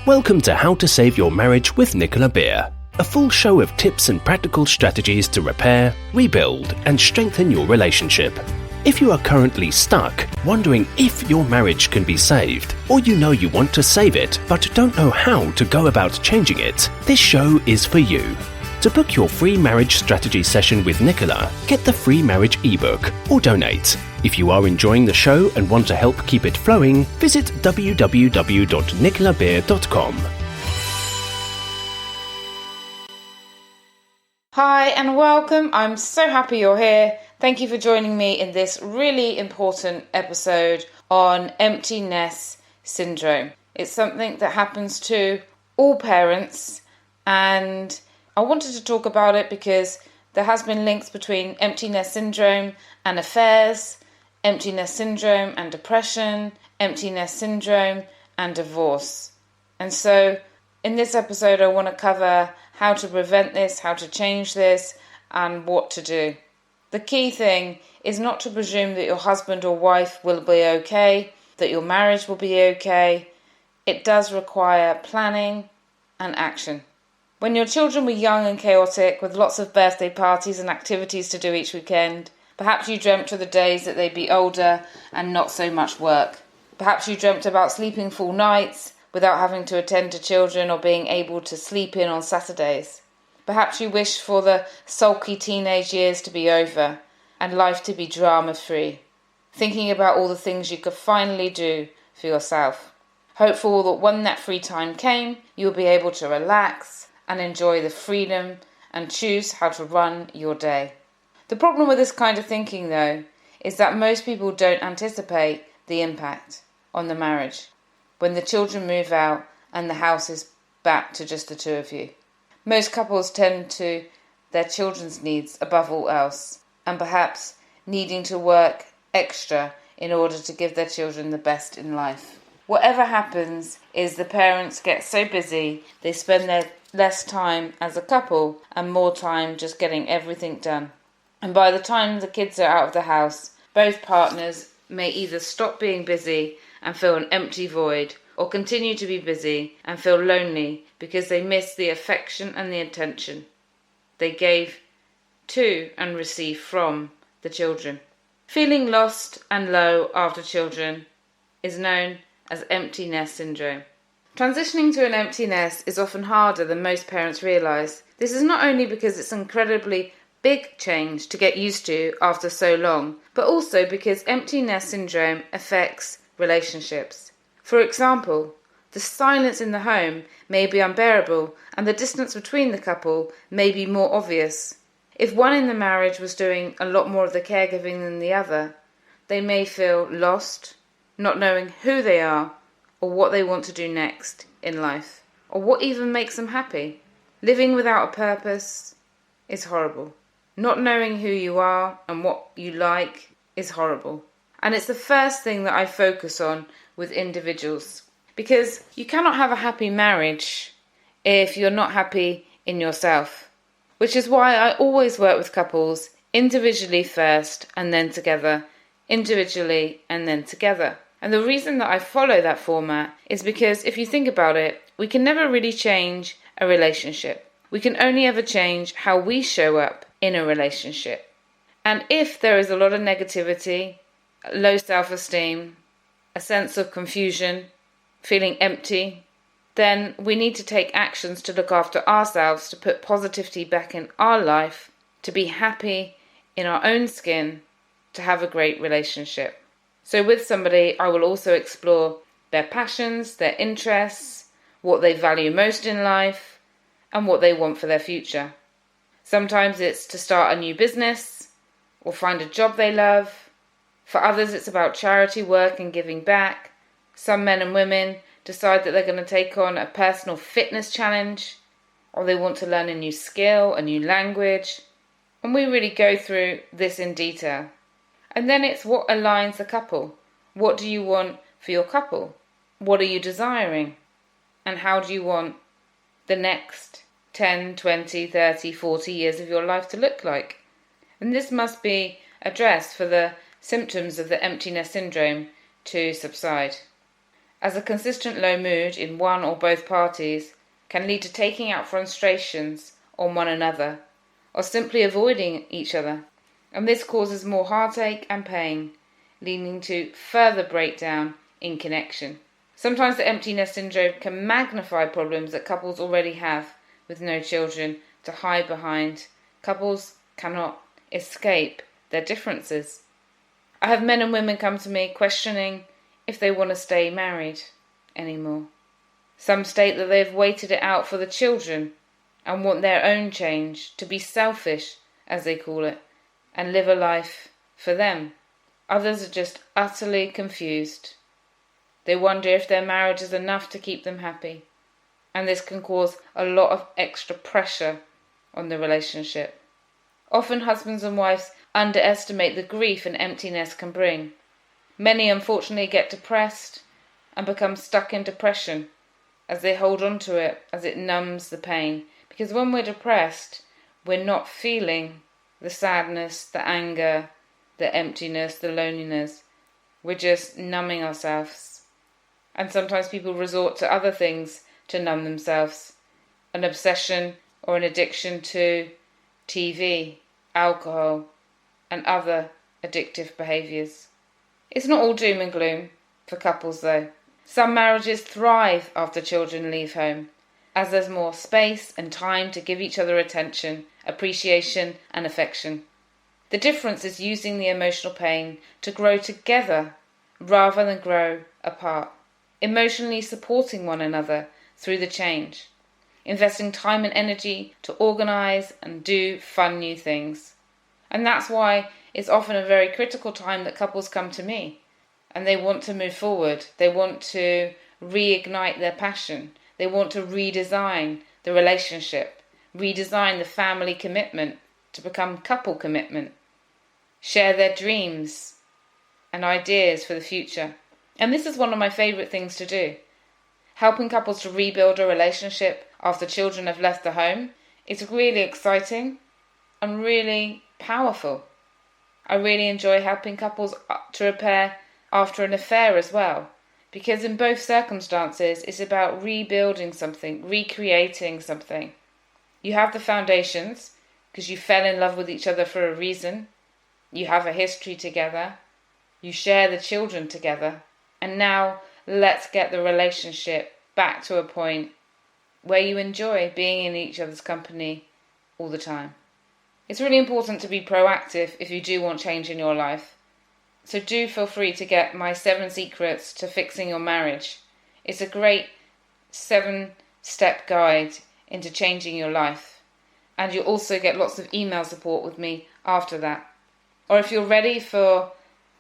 Welcome to How to Save Your Marriage with Nicola Beer, a full show of tips and practical strategies to repair, rebuild, and strengthen your relationship. If you are currently stuck, wondering if your marriage can be saved, or you want to save it but don't know how to go about changing it, this show is for you. To book your free marriage strategy session with Nicola, get the free marriage ebook or donate. If you are enjoying the show and want to help keep it flowing, visit www.nicolabeer.com. Hi and welcome. I'm so happy you're here. Thank you for joining me in this really important episode on empty nest syndrome. It's something that happens to all parents, and I wanted to talk about it because there has been links between empty nest syndrome and affairs, empty nest syndrome and depression, empty nest syndrome and divorce. And so in this episode I want to cover how to prevent this, how to change this, and what to do. The key thing is not to presume that your husband or wife will be okay, that your marriage will be okay. It does require planning and action. When your children were young and chaotic, with lots of birthday parties and activities to do each weekend, perhaps you dreamt of the days that they'd be older and not so much work. Perhaps you dreamt about sleeping full nights without having to attend to children or being able to sleep in on Saturdays. Perhaps you wished for the sulky teenage years to be over and life to be drama-free, thinking about all the things you could finally do for yourself. Hopeful that when that free time came, you'll be able to relax and enjoy the freedom and choose how to run your day. The problem with this kind of thinking, though, is that most people don't anticipate the impact on the marriage when the children move out and the house is back to just the two of you. Most couples tend to their children's needs above all else, and perhaps needing to work extra in order to give their children the best in life. Whatever happens is the parents get so busy they spend their less time as a couple and more time just getting everything done. And by the time the kids are out of the house, both partners may either stop being busy and feel an empty void, or continue to be busy and feel lonely because they miss the affection and the attention they gave to and received from the children. Feeling lost and low after children is known as empty nest syndrome. Transitioning to an empty nest is often harder than most parents realise. This is not only because it's an incredibly big change to get used to after so long, but also because empty nest syndrome affects relationships. For example, the silence in the home may be unbearable and the distance between the couple may be more obvious. If one in the marriage was doing a lot more of the caregiving than the other, they may feel lost, not knowing who they are or what they want to do next in life, or what even makes them happy. Living without a purpose is horrible. Not knowing who you are and what you like is horrible. And it's the first thing that I focus on with individuals, because you cannot have a happy marriage if you're not happy in yourself, which is why I always work with couples individually first and then together, individually and then together. And the reason that I follow that format is because if you think about it, we can never really change a relationship. We can only ever change how we show up in a relationship. And if there is a lot of negativity, low self-esteem, a sense of confusion, feeling empty, then we need to take actions to look after ourselves, to put positivity back in our life, to be happy in our own skin, to have a great relationship. So with somebody, I will also explore their passions, their interests, what they value most in life, and what they want for their future. Sometimes it's to start a new business or find a job they love. For others, it's about charity work and giving back. Some men and women decide that they're going to take on a personal fitness challenge, or they want to learn a new skill, a new language. And we really go through this in detail. And then it's what aligns the couple. What do you want for your couple? What are you desiring? And how do you want the next 10, 20, 30, 40 years of your life to look like? And this must be addressed for the symptoms of the empty nest syndrome to subside. as a consistent low mood in one or both parties can lead to taking out frustrations on one another or simply avoiding each other. And this causes more heartache and pain, leading to further breakdown in connection. Sometimes the empty nest syndrome can magnify problems that couples already have with no children to hide behind. Couples cannot escape their differences. I have men and women come to me questioning if they want to stay married anymore. Some state that they've waited it out for the children and want their own change, to be selfish, as they call it, and live a life for them. Others are just utterly confused. They wonder if their marriage is enough to keep them happy, and this can cause a lot of extra pressure on the relationship. Often husbands and wives underestimate the grief and emptiness can bring. Many unfortunately get depressed and become stuck in depression as they hold on to it, as it numbs the pain. Because when we're depressed, we're not feeling the sadness, the anger, the emptiness, the loneliness. We're just numbing ourselves. And sometimes people resort to other things to numb themselves. An obsession or an addiction to TV, alcohol, and other addictive behaviours. It's not all doom and gloom for couples though. Some marriages thrive after children leave home, as there's more space and time to give each other attention, appreciation and affection. The difference is using the emotional pain to grow together rather than grow apart. Emotionally supporting one another through the change. Investing time and energy to organise and do fun new things. And that's why it's often a very critical time that couples come to me and they want to move forward. They want to reignite their passion. They want to redesign the relationship, redesign the family commitment to become couple commitment, share their dreams and ideas for the future. And this is one of my favourite things to do. Helping couples to rebuild a relationship after children have left the home is really exciting and really powerful. I really enjoy helping couples to repair after an affair as well, because in both circumstances it's about rebuilding something, recreating something. You have the foundations because you fell in love with each other for a reason. You have a history together. You share the children together. And now let's get the relationship back to a point where you enjoy being in each other's company all the time. It's really important to be proactive if you do want change in your life. So do feel free to get my 7 secrets to fixing your marriage. It's a great 7-step guide into changing your life. And you'll also get lots of email support with me after that. Or if you're ready for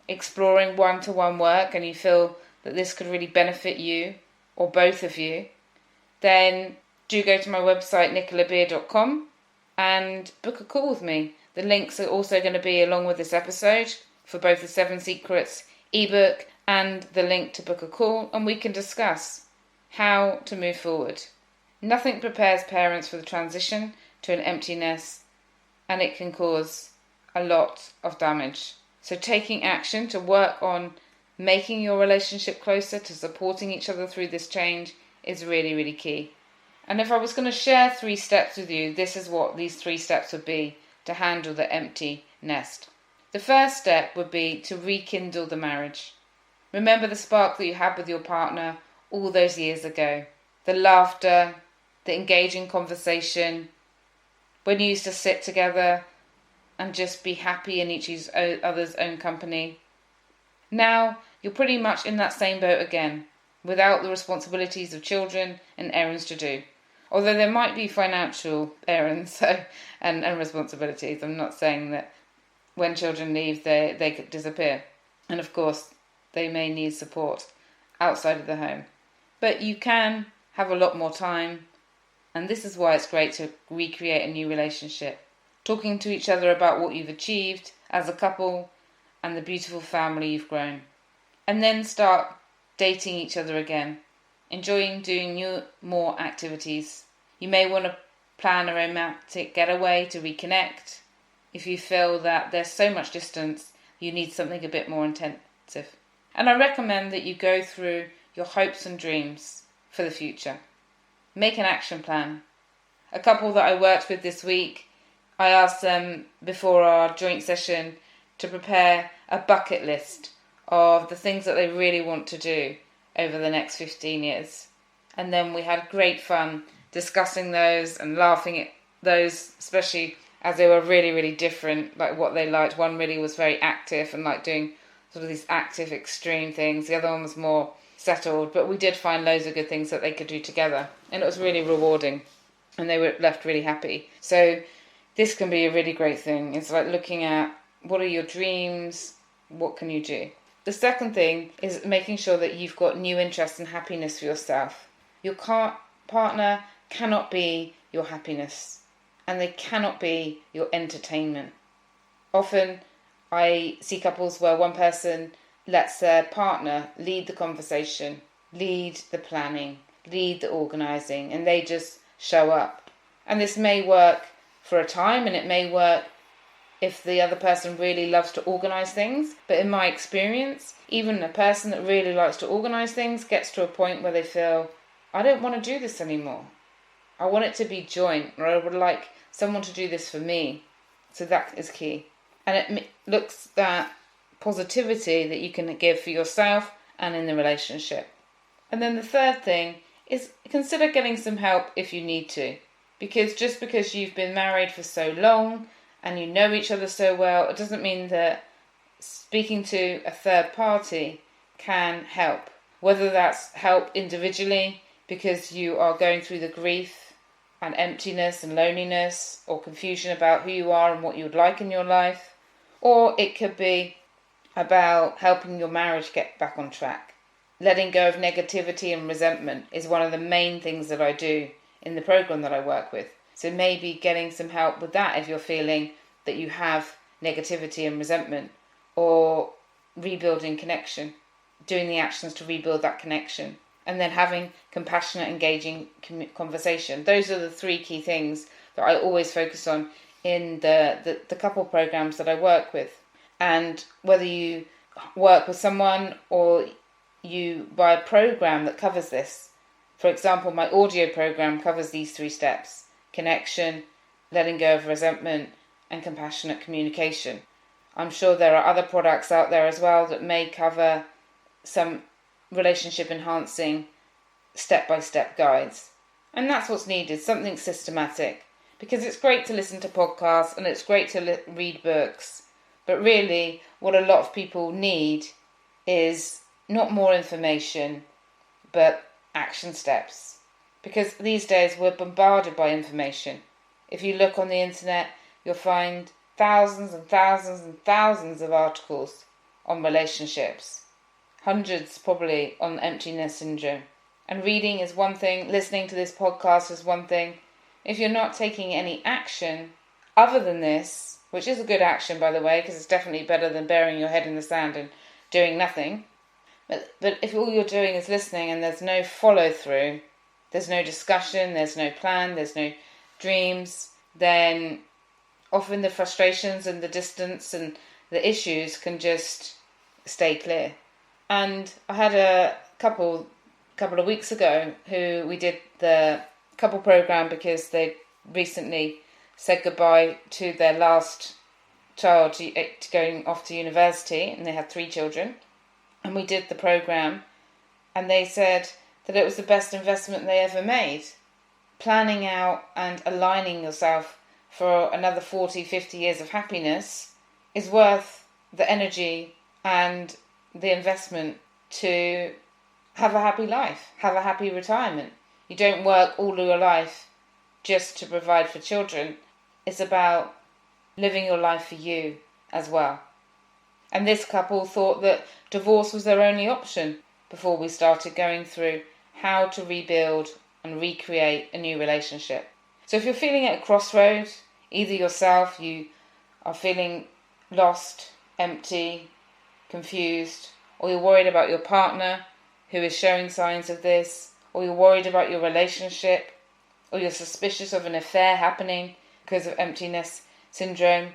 exploring one-to-one work and you feel that this could really benefit you or both of you, then do go to my website nicolabeer.com and book a call with me. The links are also going to be along with this episode for both the 7 Secrets ebook and the link to book a call, and we can discuss how to move forward. Nothing prepares parents for the transition to an empty nest, and it can cause a lot of damage. So taking action to work on making your relationship closer, to supporting each other through this change is really, really key. And if I was going to share 3 steps with you, this is what these 3 steps would be to handle the empty nest. The first step would be to rekindle the marriage. Remember the spark that you had with your partner all those years ago. The laughter, the engaging conversation, when you used to sit together and just be happy in each other's own company. Now you're pretty much in that same boat again, without the responsibilities of children and errands to do. Although there might be financial errands and responsibilities. I'm not saying that when children leave they could disappear. And of course they may need support outside of the home. But you can have a lot more time, and this is why it's great to recreate a new relationship. Talking to each other about what you've achieved as a couple and the beautiful family you've grown. And then start dating each other again, enjoying doing more activities. You may want to plan a romantic getaway to reconnect. If you feel that there's so much distance, you need something a bit more intensive. And I recommend that you go through your hopes and dreams for the future. Make an action plan. A couple that I worked with this week, I asked them before our joint session to prepare a bucket list of the things that they really want to do over the next 15 years. And then we had great fun discussing those and laughing at those, especially as they were really, really different, like what they liked. One really was very active and like doing sort of these active, extreme things. The other one was more settled, but we did find loads of good things that they could do together. And it was really rewarding and they were left really happy. So this can be a really great thing. It's like looking at what are your dreams, what can you do? The second thing is making sure that you've got new interests and happiness for yourself. Your partner cannot be your happiness and they cannot be your entertainment. Often I see couples where one person lets their partner lead the conversation, lead the planning, lead the organising, and they just show up. And this may work for a time and it may work if the other person really loves to organise things. But in my experience, even a person that really likes to organise things gets to a point where they feel, I don't want to do this anymore. I want it to be joint, or I would like someone to do this for me. So that is key. And it looks at positivity that you can give for yourself and in the relationship. And then the third thing is consider getting some help if you need to. Because just because you've been married for so long and you know each other so well, it doesn't mean that speaking to a third party can help. Whether that's help individually because you are going through the grief and emptiness and loneliness or confusion about who you are and what you would like in your life, or it could be about helping your marriage get back on track. Letting go of negativity and resentment is one of the main things that I do in the program that I work with. So maybe getting some help with that if you're feeling that you have negativity and resentment, or rebuilding connection, doing the actions to rebuild that connection, and then having compassionate, engaging conversation. Those are the three key things that I always focus on in the couple programs that I work with. And whether you work with someone or you buy a program that covers this, for example, my audio program covers these 3 steps: connection, letting go of resentment, and compassionate communication. I'm sure there are other products out there as well that may cover some relationship enhancing step-by-step guides. And that's what's needed, something systematic. Because it's great to listen to podcasts and it's great to read books. But really, what a lot of people need is not more information, but action steps. Because these days we're bombarded by information. If you look on the internet, you'll find thousands and thousands and thousands of articles on relationships. Hundreds probably on empty nest syndrome. And reading is one thing, listening to this podcast is one thing. If you're not taking any action other than this, which is a good action by the way, because it's definitely better than burying your head in the sand and doing nothing. But if all you're doing is listening and there's no follow through, there's no discussion, there's no plan, there's no dreams, then often the frustrations and the distance and the issues can just stay clear. And I had a couple of weeks ago who we did the couple program because they recently said goodbye to their last child going off to university, and they had 3 children. And we did the program, and they said that it was the best investment they ever made. Planning out and aligning yourself for another 40, 50 years of happiness is worth the energy and the investment to have a happy life, have a happy retirement. You don't work all your life just to provide for children. It's about living your life for you as well. And this couple thought that divorce was their only option before we started going through how to rebuild and recreate a new relationship. So if you're feeling at a crossroads, either yourself, you are feeling lost, empty, confused, or you're worried about your partner who is showing signs of this, or you're worried about your relationship, or you're suspicious of an affair happening because of emptiness syndrome,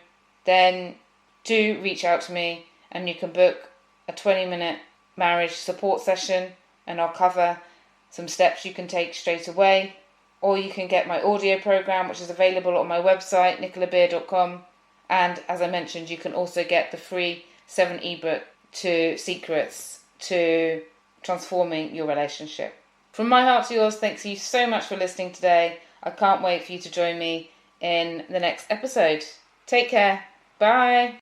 then do reach out to me and you can book a 20-minute marriage support session and I'll cover some steps you can take straight away. Or you can get my audio program, which is available on my website, nicolabeer.com. And as I mentioned, you can also get the free 7 ebook to secrets to transforming your relationship. From my heart to yours, thanks you so much for listening today. I can't wait for you to join me in the next episode. Take care. Bye.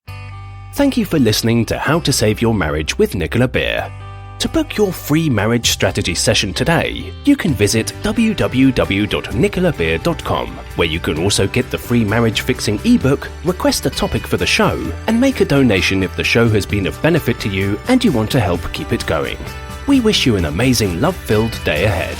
Thank you for listening to How to Save Your Marriage with Nicola Beer. To book your free marriage strategy session today, you can visit www.nicolabeer.com, where you can also get the free marriage fixing ebook, request a topic for the show, and make a donation if the show has been of benefit to you and you want to help keep it going. We wish you an amazing love-filled day ahead.